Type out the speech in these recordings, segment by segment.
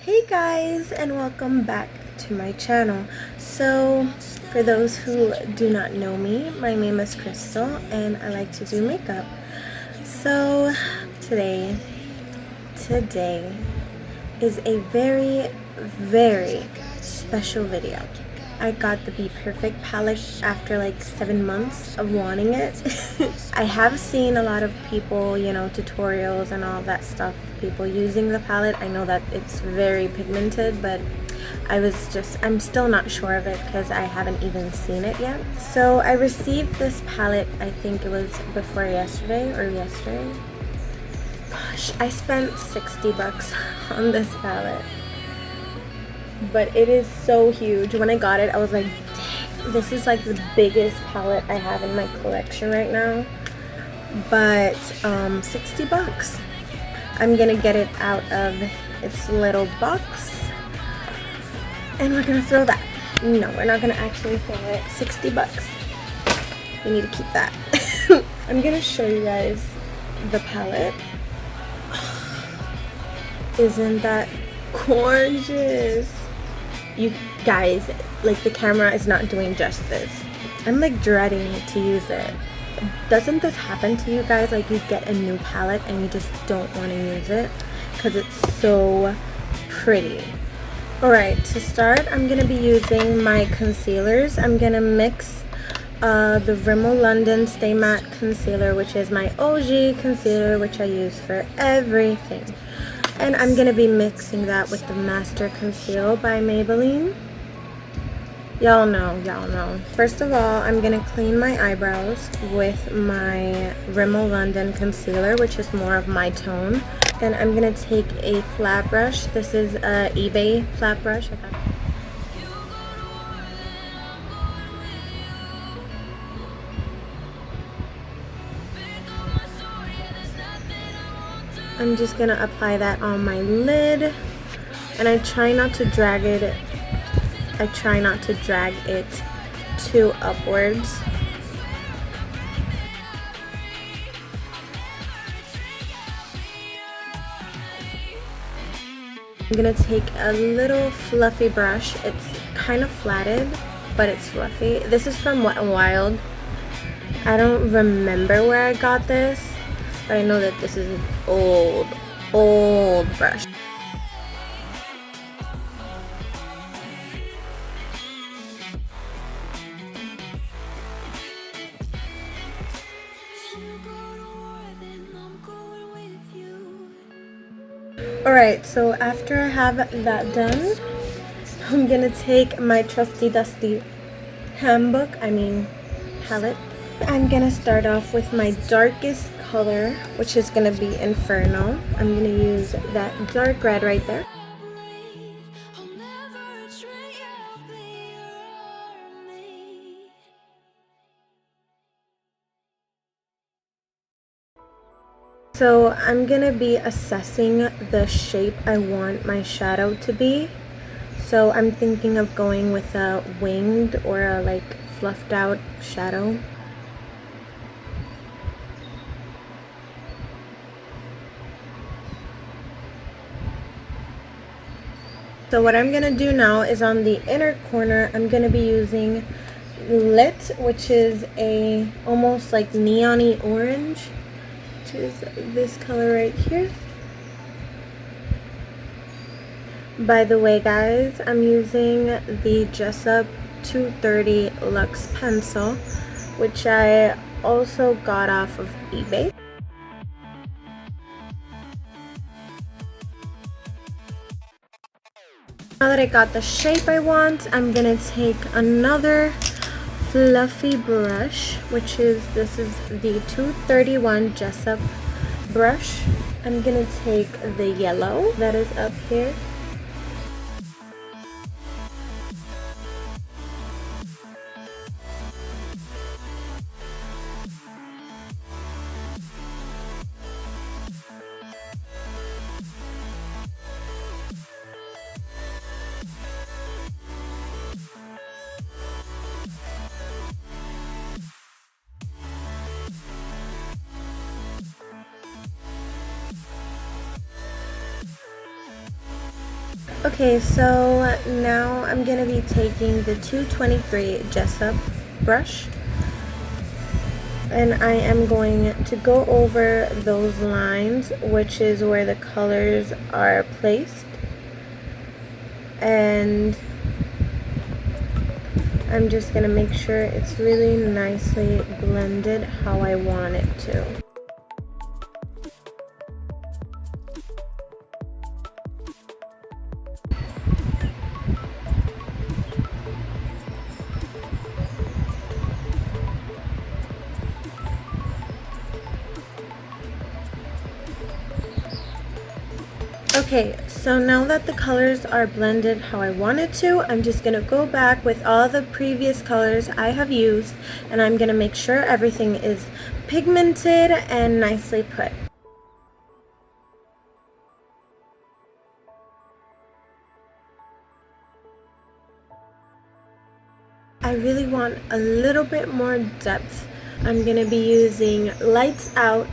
Hey guys, and welcome back to my channel. So for those who do not know me, my name is Crystal and I like to do makeup. So today is a very special video. I got the Bperfect palette after like 7 months of wanting it. I have seen a lot of people, tutorials and all that stuff, people using the palette. I know that it's very pigmented, but I'm still not sure of it because I haven't even seen it yet. So I received this palette, I think it was before yesterday or yesterday. Gosh, I spent 60 bucks on this palette. But it is so huge. When I got it, I was like, dang, this is like the biggest palette I have in my collection right now. But 60 bucks. I'm gonna get it out of its little box and we're gonna throw that. No, we're not gonna actually throw it. 60 bucks. We need to keep that. I'm gonna show you guys the palette. Isn't that gorgeous? You guys, like, the camera is not doing justice. I'm like dreading to use it. Doesn't this happen to you guys? Like, you get a new palette and you just don't want to use it because it's so pretty. Alright, to start, I'm going to be using my concealers. I'm going to mix the Rimmel London Stay Matte Concealer, which is my OG concealer, which I use for everything. And I'm going to be mixing that with the Master Conceal by Maybelline. Y'all know. First of all, I'm going to clean my eyebrows with my Rimmel London Concealer, which is more of my tone. And I'm going to take a flat brush. This is a eBay flat brush. I'm just going to apply that on my lid, and I try not to drag it. Too upwards. I'm going to take a little fluffy brush. It's kind of flatted, but it's fluffy. This is from Wet n Wild. I don't remember where I got this, but I know that this is an old brush. Alright, so after I have that done, I'm gonna take my trusty dusty palette. I'm gonna start off with my darkest color, which is gonna be Inferno. I'm gonna use that dark red right there. So I'm gonna be assessing the shape I want my shadow to be. So I'm thinking of going with a winged or a like fluffed out shadow. So what I'm gonna do now is on the inner corner, I'm gonna be using Lit, which is a almost like neon-y orange, which is this color right here. By the way, guys, I'm using the Jessup 230 Luxe pencil, which I also got off of eBay. Now that I got the shape I want, I'm gonna take another fluffy brush, this is the 231 Jessup brush. I'm gonna take the yellow that is up here. Okay, so now I'm going to be taking the 223 Jessup brush, and I am going to go over those lines, which is where the colors are placed, and I'm just going to make sure it's really nicely blended how I want it to. Okay, so now that the colors are blended how I wanted to, I'm just going to go back with all the previous colors I have used, and I'm going to make sure everything is pigmented and nicely put. I really want a little bit more depth. I'm going to be using Lights Out.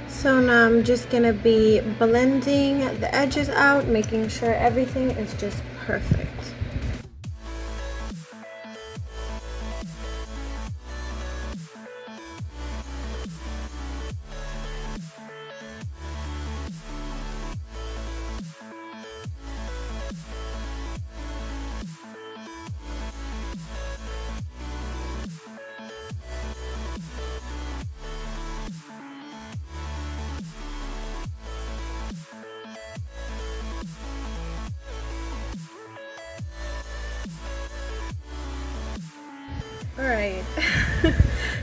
So now I'm just going to be blending the edges out, making sure everything is just perfect. Alright,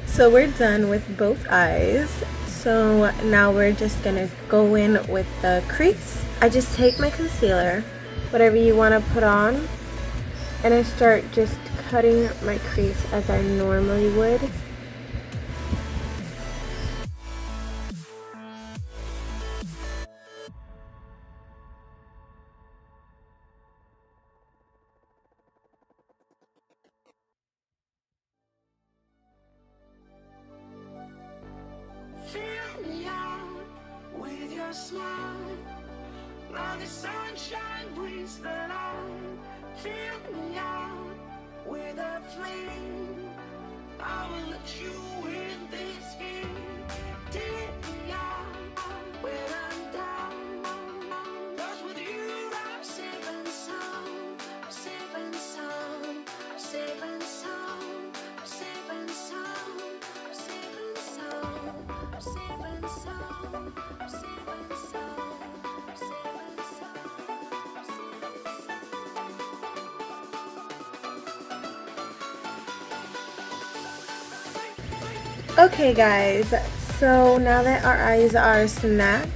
so we're done with both eyes. So now we're just gonna go in with the crease. I just take my concealer, whatever you want to put on, and I start just cutting my crease as I normally would. Smile, now the sunshine brings the light. Fill me out with a flame. I will let you in this game. Take me out when I'm down. 'Cause with you I'm safe and sound. I'm safe and sound. I'm safe and sound. I'm safe and sound. I'm safe and sound. I'm safe and sound. I'm safe and sound. Okay guys, so now that our eyes are snatched,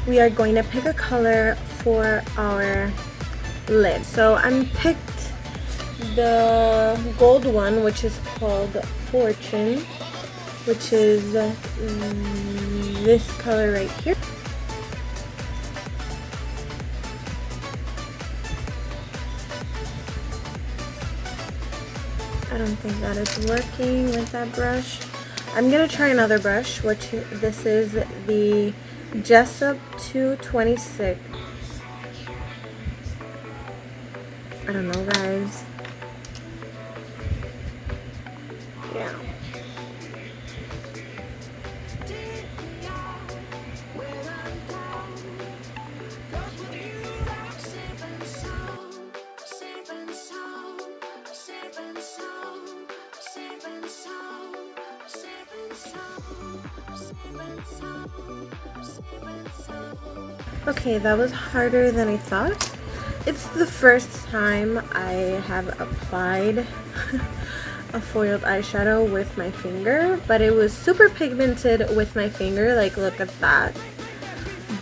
we are going to pick a color for our lid. So I picked the gold one, which is called Fortune, which is this color right here. I don't think that is working with that brush. I'm gonna try another brush, which this is the Jessup 226. I don't know, guys. Yeah. Okay, that was harder than I thought. It's the first time I have applied a foiled eyeshadow with my finger, but it was super pigmented with my finger, like look at that.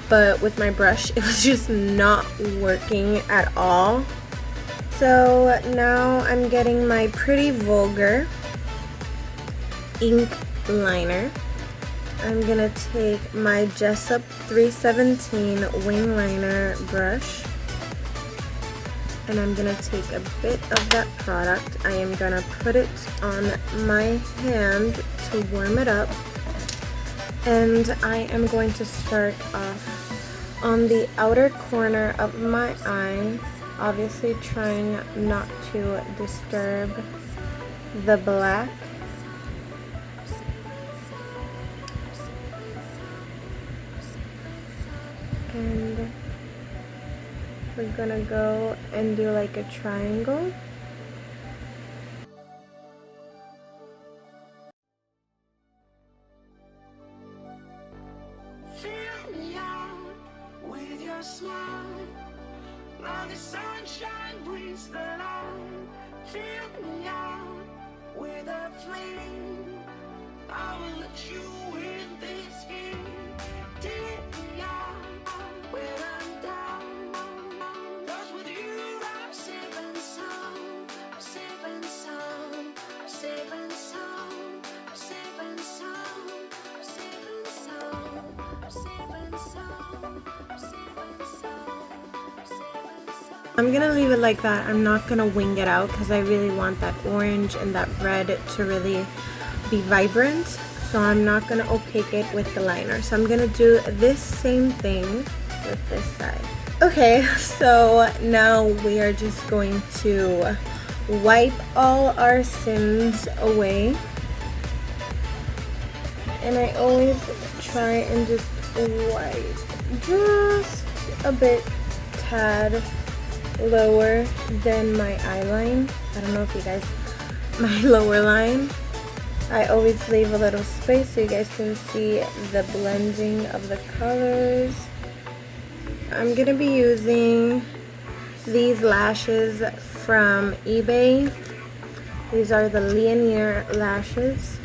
but with my brush it was just not working at all. So now I'm getting my Pretty Vulgar ink liner. I'm gonna take my Jessup 317 wing liner brush, and I'm gonna take a bit of that product. I am gonna put it on my hand to warm it up, and I am going to start off on the outer corner of my eye, obviously trying not to disturb the black. And we're gonna go and do like a triangle. Fill me out with your smile. Now the sunshine brings the light. Fill me out with a flame. I will let you in this game. Take me out when I'm down. 'Cause with you I'm safe and sound. Safe and sound. Safe and sound. Safe and sound. Safe and sound. Safe and sound. Safe and sound. Safe and sound. I'm gonna leave it like that. I'm not gonna wing it out because I really want that orange and that red to really be vibrant. So I'm not gonna opaque it with the liner. So I'm gonna do this same thing with this side. Okay, so now we are just going to wipe all our sins away. And I always try and just wipe just a bit tad lower than my eye line. I don't know if you guys, my lower line. I always leave a little space so you guys can see the blending of the colors. I'm gonna be using these lashes from eBay. These are the Linear lashes.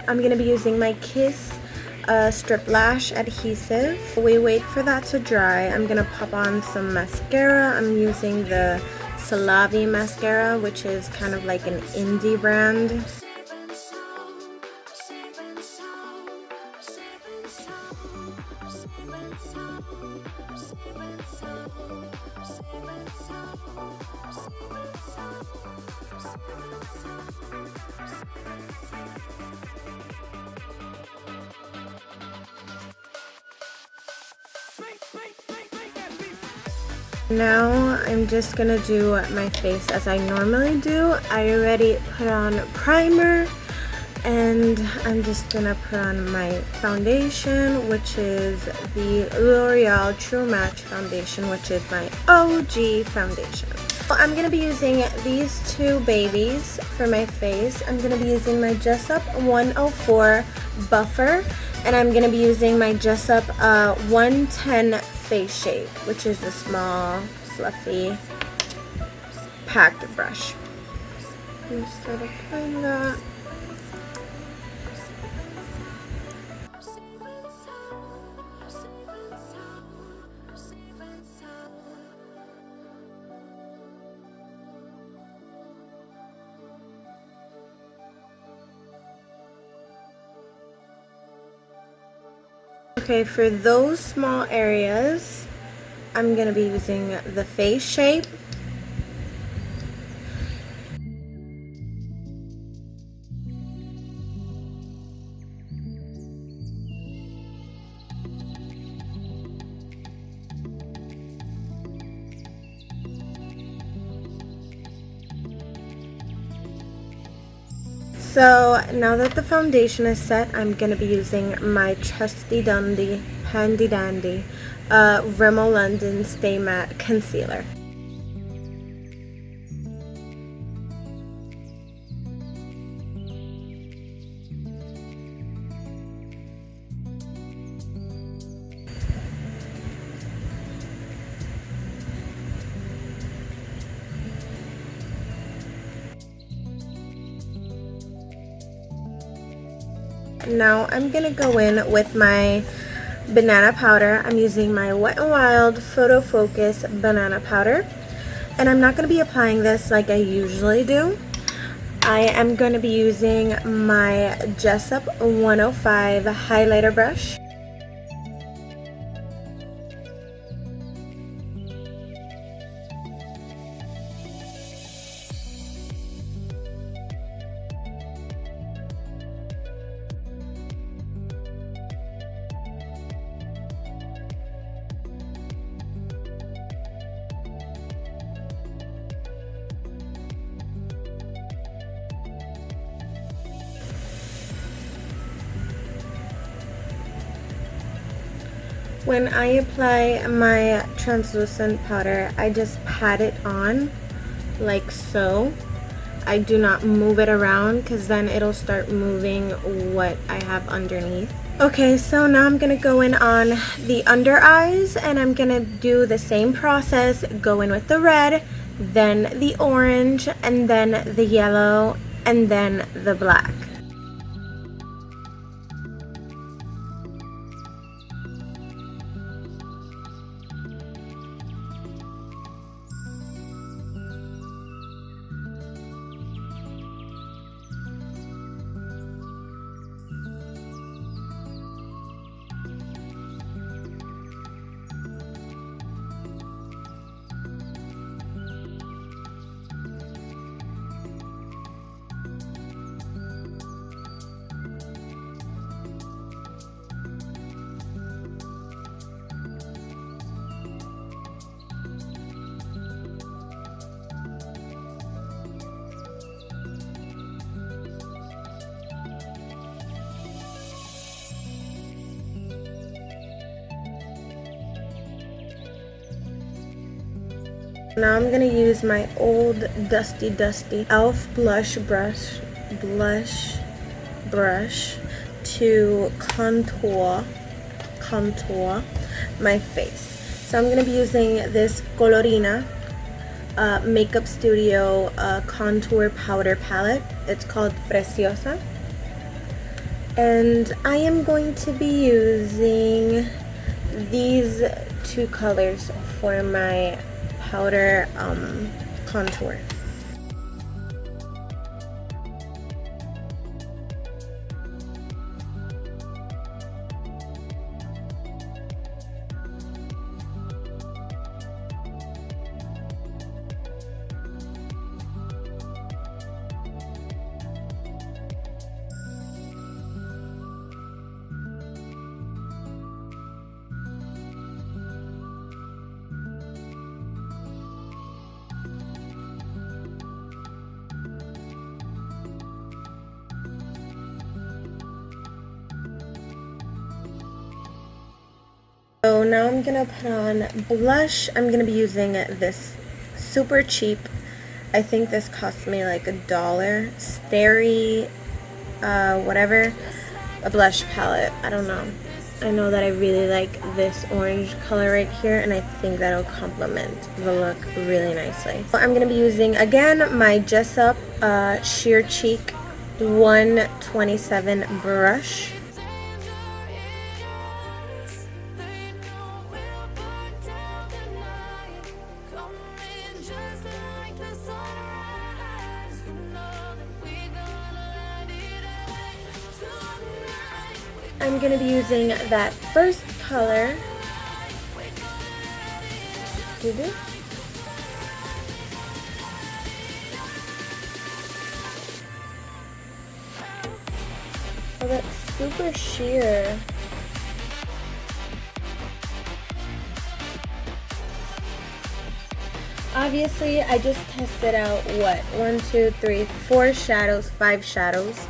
I'm gonna be using my Kiss strip lash adhesive. We wait for that to dry. I'm gonna pop on some mascara. I'm using the Celavi mascara, which is kind of like an indie brand. Now I'm just gonna do my face as I normally do. I already put on primer, and I'm just gonna put on my foundation, which is the L'Oreal True Match foundation, which is my OG foundation. I'm gonna be using these two babies for my face. I'm gonna be using my Jessup 104 Buffer, and I'm gonna be using my Jessup 110 Face Shape, which is a small, fluffy, packed brush. I'm gonna start applying that. Okay, for those small areas, I'm going to be using the Face Shape. So now that the foundation is set, I'm going to be using my trusty Dundee, handy dandy, Rimmel London Stay Matte Concealer. Now I'm gonna go in with my banana powder. I'm using my Wet n Wild Photo Focus banana powder. And I'm not going to be applying this like I usually do. I am going to be using my Jessup 105 highlighter brush. When I apply my translucent powder, I just pat it on like so. I do not move it around because then it'll start moving what I have underneath. Okay, so now I'm going to go in on the under eyes and I'm going to do the same process. Go in with the red, then the orange, and then the yellow, and then the black. Now I'm gonna use my old dusty e.l.f. blush brush to contour my face. So I'm gonna be using this Colorina Makeup Studio contour powder palette. It's called Preciosa, and I am going to be using these two colors for my powder contour. So now I'm gonna put on blush. I'm gonna be using this super cheap, I think this cost me like $1, Starry whatever, a blush palette. I don't know. I know that I really like this orange color right here, and I think that'll complement the look really nicely. So I'm gonna be using again my Jessup Sheer Cheek 127 brush. I'm going to be using that first color. Oh, that's super sheer. Obviously, I just tested out what? 1, 2, 3, 4 shadows, 5 shadows,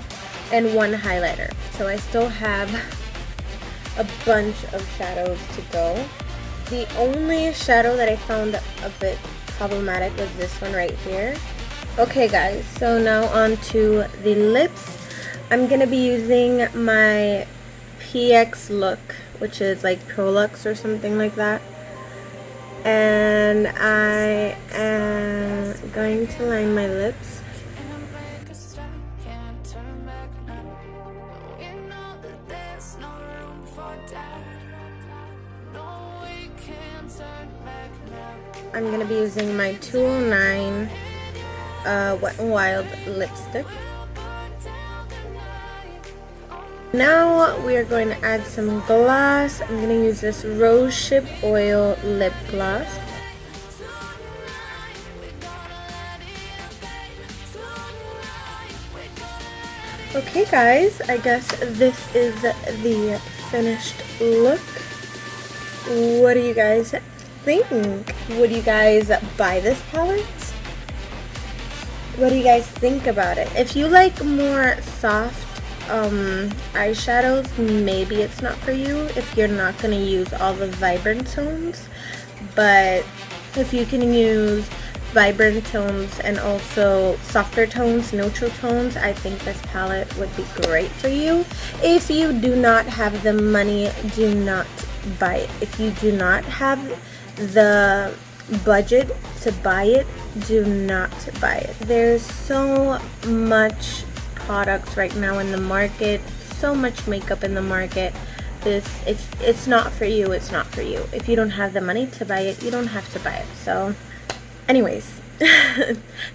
and 1 highlighter. So I still have a bunch of shadows to go. The only shadow that I found a bit problematic was this one right here. Okay guys, so now on to the lips. I'm going to be using my PX Look, which is like Prolux or something like that. And I am going to line my lips. I'm going to be using my 209 Wet n Wild lipstick. Now we are going to add some gloss. I'm going to use this Rose Ship Oil lip gloss. Okay guys, I guess this is the finished look. What do you guys think? Would you guys buy this palette? What do you guys think about it? If you like more soft eyeshadows, maybe it's not for you if you're not going to use all the vibrant tones. But if you can use vibrant tones and also softer tones, neutral tones, I think this palette would be great for you. If you do not have the money, do not buy it. If you do not have the budget to buy it, do not buy it. There's so much products right now in the market, so much makeup in the market. If it's not for you, it's not for you. If you don't have the money to buy it, you don't have to buy it. So anyways,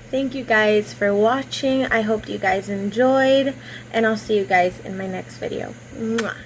thank you guys for watching. I hope you guys enjoyed, and I'll see you guys in my next video. Mwah.